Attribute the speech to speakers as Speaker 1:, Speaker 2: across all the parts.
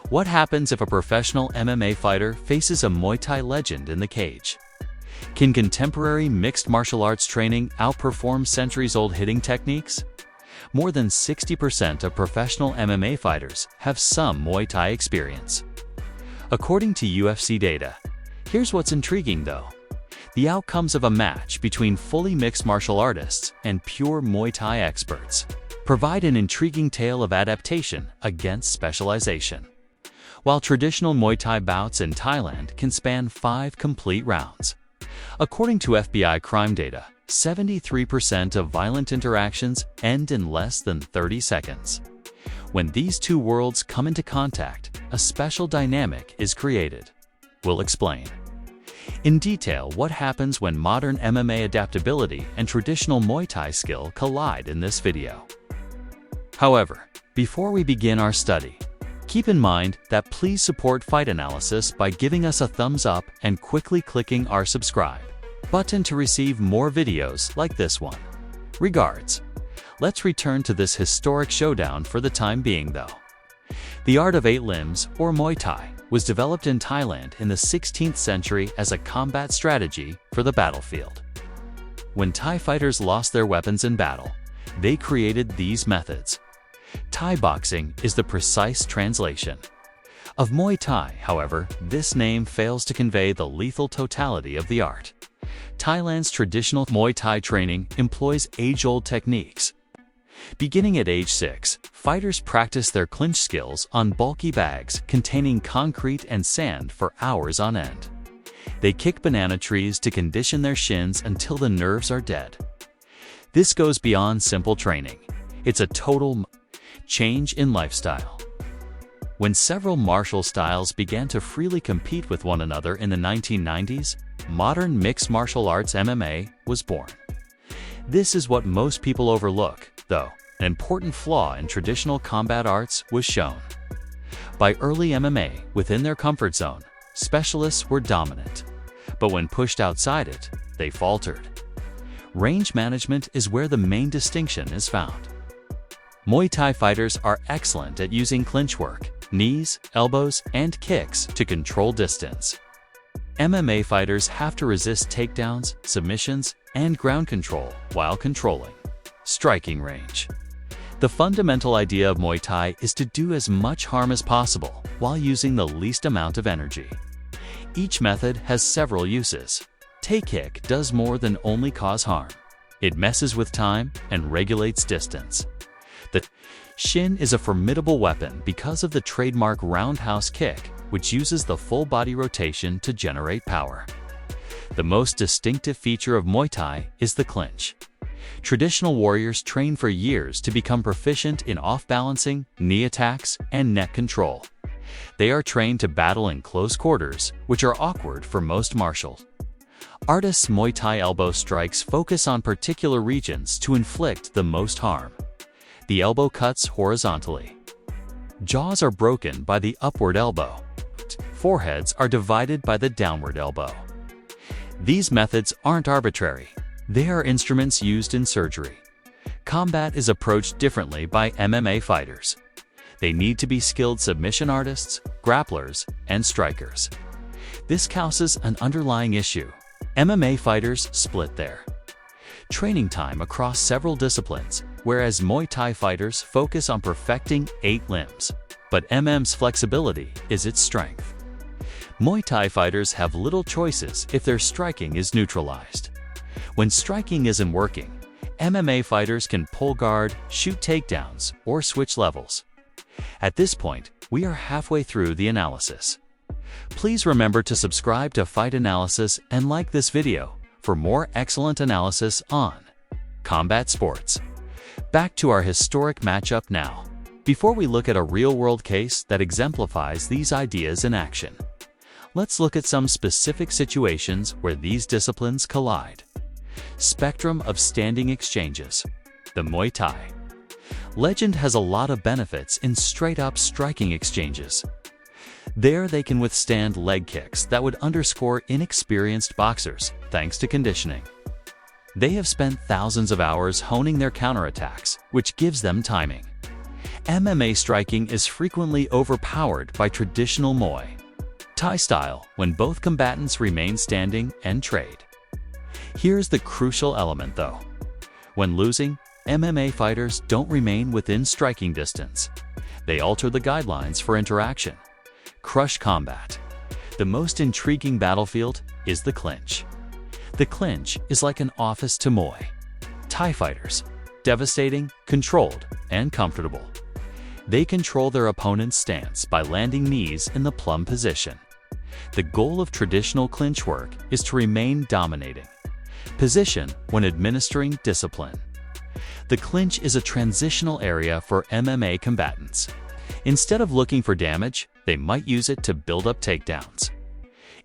Speaker 1: What happens if a professional MMA fighter faces a Muay Thai legend in the cage? Can contemporary mixed martial arts training outperform centuries-old hitting techniques? More than 60% of professional MMA fighters have some Muay Thai experience. According to UFC data, here's what's intriguing though. The outcomes of a match between fully mixed martial artists and pure Muay Thai experts provide an intriguing tale of adaptation against specialization. While traditional Muay Thai bouts in Thailand can span 5 complete rounds. According to FBI crime data, 73% of violent interactions end in less than 30 seconds. When these two worlds come into contact, a special dynamic is created. We'll explain in detail what happens when modern MMA adaptability and traditional Muay Thai skill collide in this video. However, before we begin our study, keep in mind that please support Fight Analysis by giving us a thumbs up and quickly clicking our subscribe button to receive more videos like this one. Regards. Let's return to this historic showdown for the time being though. The art of 8 limbs, or Muay Thai, was developed in Thailand in the 16th century as a combat strategy for the battlefield. When Thai fighters lost their weapons in battle, they created these methods. Thai boxing is the precise translation of Muay Thai. However, this name fails to convey the lethal totality of the art. Thailand's traditional Muay Thai training employs age-old techniques. Beginning at age 6, fighters practice their clinch skills on bulky bags containing concrete and sand for hours on end. They kick banana trees to condition their shins until the nerves are dead. This goes beyond simple training. It's a total change in lifestyle. When several martial styles began to freely compete with one another in the 1990s, modern mixed martial arts MMA was born. This is what most people overlook, though. An important flaw in traditional combat arts was shown. By early MMA, within their comfort zone, specialists were dominant. But when pushed outside it, they faltered. Range management is where the main distinction is found. Muay Thai fighters are excellent at using clinch work, knees, elbows, and kicks to control distance. MMA fighters have to resist takedowns, submissions, and ground control while controlling striking range. The fundamental idea of Muay Thai is to do as much harm as possible while using the least amount of energy. Each method has several uses. Tae kick does more than only cause harm. It messes with time and regulates distance. The shin is a formidable weapon because of the trademark roundhouse kick, which uses the full body rotation to generate power. The most distinctive feature of Muay Thai is the clinch. Traditional warriors train for years to become proficient in off-balancing, knee attacks, and neck control. They are trained to battle in close quarters, which are awkward for most martial artists. Muay Thai elbow strikes focus on particular regions to inflict the most harm. The elbow cuts horizontally. Jaws are broken by the upward elbow. Foreheads are divided by the downward elbow. These methods aren't arbitrary. They are instruments used in surgery. Combat is approached differently by MMA fighters. They need to be skilled submission artists, grapplers, and strikers. This causes an underlying issue. MMA fighters split their training time across several disciplines, whereas Muay Thai fighters focus on perfecting 8 limbs. But MM's flexibility is its strength. Muay Thai fighters have little choices if their striking is neutralized. When striking isn't working, MMA fighters can pull guard, shoot takedowns, or switch levels. At this point, we are halfway through the analysis. Please remember to subscribe to Fight Analysis and like this video for more excellent analysis on combat sports. Back to our historic matchup now. Before we look at a real-world case that exemplifies these ideas in action, let's look at some specific situations where these disciplines collide. Spectrum of standing exchanges. The Muay Thai legend has a lot of benefits in straight-up striking exchanges. There they can withstand leg kicks that would underscore inexperienced boxers, thanks to conditioning. They have spent thousands of hours honing their counterattacks, which gives them timing. MMA striking is frequently overpowered by traditional Muay Thai style when both combatants remain standing and trade. Here's the crucial element though. When losing, MMA fighters don't remain within striking distance. They alter the guidelines for interaction. Crush combat. The most intriguing battlefield is the clinch. The clinch is like an office to Muay Thai fighters, devastating, controlled, and comfortable. They control their opponent's stance by landing knees in the plumb position. The goal of traditional clinch work is to remain dominating position when administering discipline. The clinch is a transitional area for MMA combatants. Instead of looking for damage, they might use it to build up takedowns.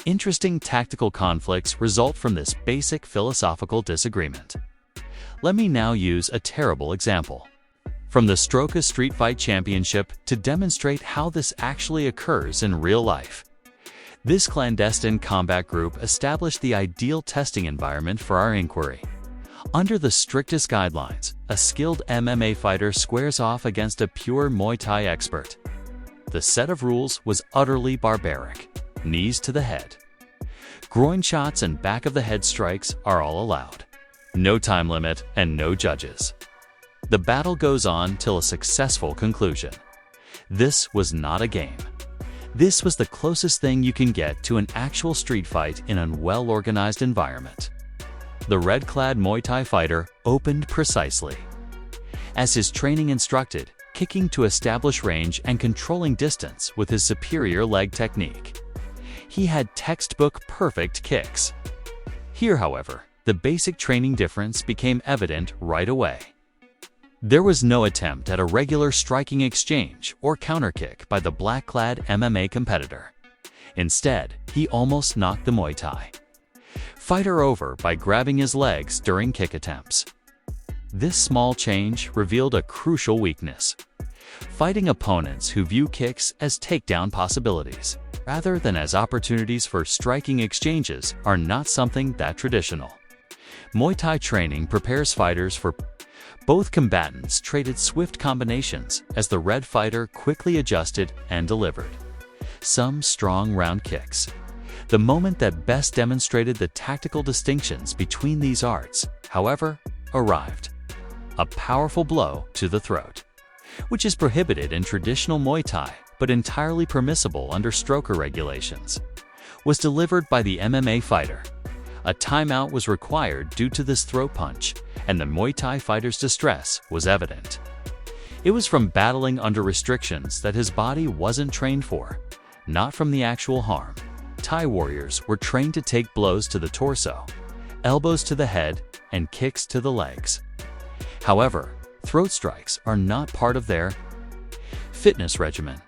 Speaker 1: Interesting tactical conflicts result from this basic philosophical disagreement. Let me now use a terrible example from the Stroke Street Fight Championship to demonstrate how this actually occurs in real life. This clandestine combat group established the ideal testing environment for our inquiry. Under the strictest guidelines, a skilled MMA fighter squares off against a pure Muay Thai expert. The set of rules was utterly barbaric. Knees to the head. Groin shots and back of the head strikes are all allowed. No time limit and no judges. The battle goes on till a successful conclusion. This was not a game. This was the closest thing you can get to an actual street fight in a well-organized environment. The red-clad Muay Thai fighter opened precisely. As his training instructed, kicking to establish range and controlling distance with his superior leg technique. He had textbook perfect kicks. Here, however, the basic training difference became evident right away. There was no attempt at a regular striking exchange or counterkick by the black-clad MMA competitor. Instead, he almost knocked the Muay Thai fighter over by grabbing his legs during kick attempts. This small change revealed a crucial weakness. Fighting opponents who view kicks as takedown possibilities, rather than as opportunities for striking exchanges, are not something that traditional. Muay Thai training prepares fighters for both combatants traded swift combinations as the red fighter quickly adjusted and delivered some strong round kicks. The moment that best demonstrated the tactical distinctions between these arts, however, arrived. A powerful blow to the throat, which is prohibited in traditional Muay Thai but entirely permissible under stroker regulations, was delivered by the MMA fighter. A timeout was required due to this throat punch, and the Muay Thai fighter's distress was evident. It was from battling under restrictions that his body wasn't trained for, not from the actual harm. Thai warriors were trained to take blows to the torso, elbows to the head, and kicks to the legs. However, throat strikes are not part of their fitness regimen.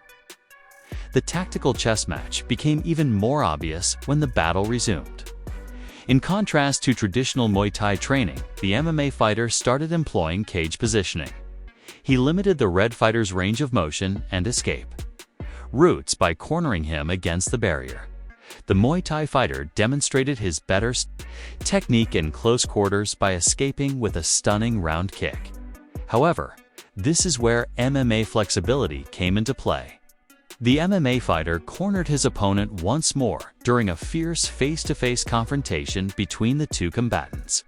Speaker 1: The tactical chess match became even more obvious when the battle resumed. In contrast to traditional Muay Thai training, the MMA fighter started employing cage positioning. He limited the red fighter's range of motion and escape routes by cornering him against the barrier. The Muay Thai fighter demonstrated his better technique in close quarters by escaping with a stunning round kick. However, this is where MMA flexibility came into play. The MMA fighter cornered his opponent once more during a fierce face-to-face confrontation between the two combatants.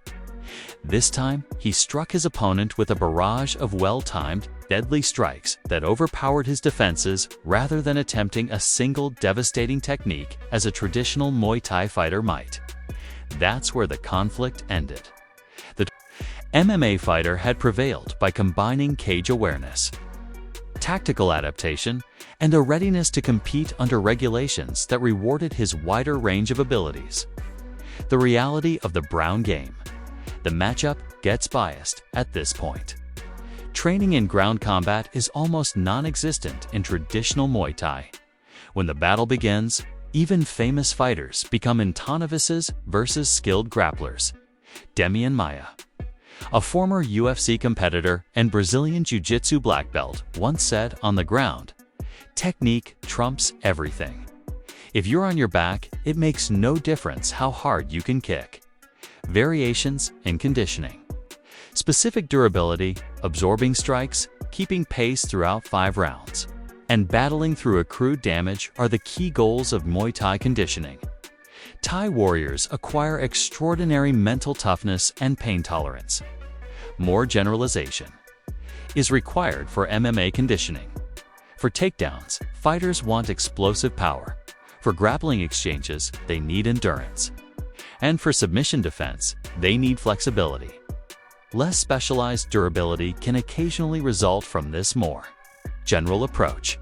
Speaker 1: This time, he struck his opponent with a barrage of well-timed, deadly strikes that overpowered his defenses rather than attempting a single devastating technique as a traditional Muay Thai fighter might. That's where the conflict ended. The MMA fighter had prevailed by combining cage awareness, tactical adaptation, and a readiness to compete under regulations that rewarded his wider range of abilities. The reality of the brown game. The matchup gets biased at this point. Training in ground combat is almost non-existent in traditional Muay Thai. When the battle begins, even famous fighters become novices versus skilled grapplers. Demian Maia, a former UFC competitor and Brazilian Jiu-Jitsu black belt, once said on the ground, "Technique trumps everything. If you're on your back, it makes no difference how hard you can kick." Variations in conditioning. Specific durability, absorbing strikes, keeping pace throughout 5 rounds, and battling through accrued damage are the key goals of Muay Thai conditioning. Thai warriors acquire extraordinary mental toughness and pain tolerance. More generalization is required for MMA conditioning. For takedowns, fighters want explosive power. For grappling exchanges, they need endurance. And for submission defense, they need flexibility. Less specialized durability can occasionally result from this more general approach.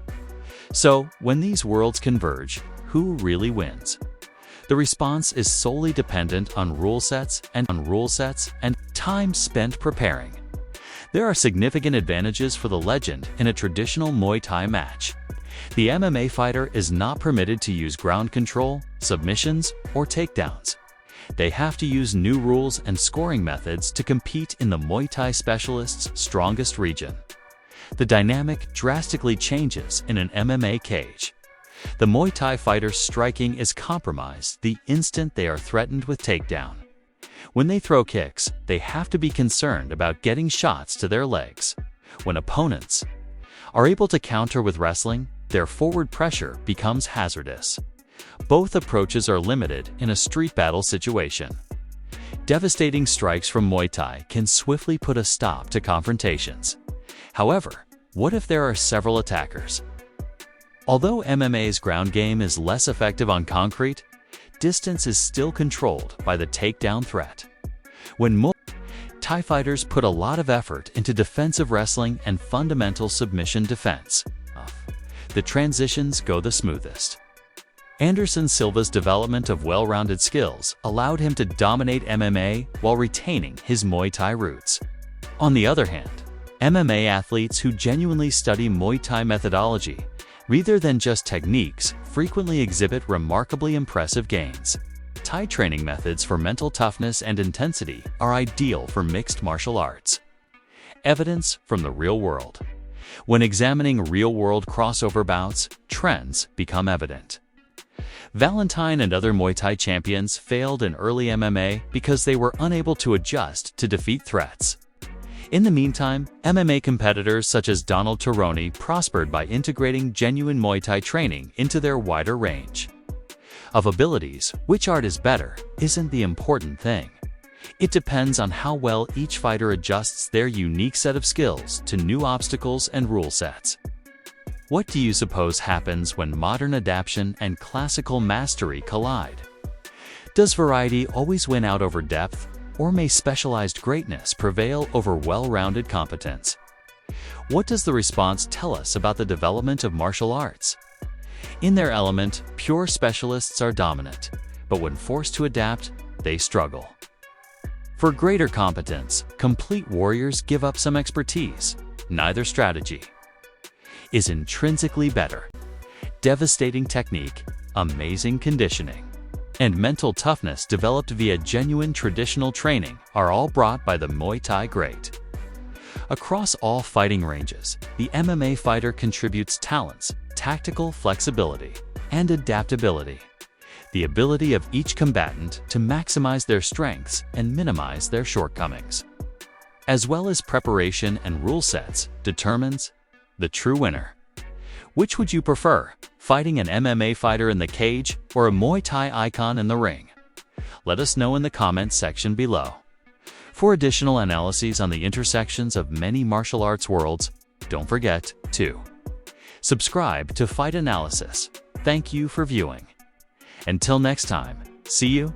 Speaker 1: So, when these worlds converge, who really wins? The response is solely dependent on rule sets and time spent preparing. There are significant advantages for the legend in a traditional Muay Thai match. The MMA fighter is not permitted to use ground control, submissions, or takedowns. They have to use new rules and scoring methods to compete in the Muay Thai specialist's strongest region. The dynamic drastically changes in an MMA cage. The Muay Thai fighter's striking is compromised the instant they are threatened with takedown. When they throw kicks, they have to be concerned about getting shots to their legs. When opponents are able to counter with wrestling, their forward pressure becomes hazardous. Both approaches are limited in a street battle situation. Devastating strikes from Muay Thai can swiftly put a stop to confrontations. However, what if there are several attackers? Although MMA's ground game is less effective on concrete, distance is still controlled by the takedown threat. When Muay Thai fighters put a lot of effort into defensive wrestling and fundamental submission defense, the transitions go the smoothest. Anderson Silva's development of well-rounded skills allowed him to dominate MMA while retaining his Muay Thai roots. On the other hand, MMA athletes who genuinely study Muay Thai methodology rather than just techniques frequently exhibit remarkably impressive gains. Thai training methods for mental toughness and intensity are ideal for mixed martial arts. Evidence from the real world. When examining real-world crossover bouts, trends become evident. Valentine and other Muay Thai champions failed in early MMA because they were unable to adjust to defeat threats. In the meantime, MMA competitors such as Donald Cerrone prospered by integrating genuine Muay Thai training into their wider range of abilities. Which art is better isn't the important thing. It depends on how well each fighter adjusts their unique set of skills to new obstacles and rule sets. What do you suppose happens when modern adaptation and classical mastery collide? Does variety always win out over depth, or may specialized greatness prevail over well-rounded competence? What does the response tell us about the development of martial arts? In their element, pure specialists are dominant, but when forced to adapt, they struggle. For greater competence, complete warriors give up some expertise. Neither strategy is intrinsically better. Devastating technique, amazing conditioning, and mental toughness developed via genuine traditional training are all brought by the Muay Thai great. Across all fighting ranges, the MMA fighter contributes talents, tactical flexibility, and adaptability. The ability of each combatant to maximize their strengths and minimize their shortcomings, as well as preparation and rule sets, determines the true winner. Which would you prefer, fighting an MMA fighter in the cage or a Muay Thai icon in the ring? Let us know in the comments section below. For additional analyses on the intersections of many martial arts worlds, don't forget to subscribe to Fight Analysis. Thank you for viewing. Until next time, see you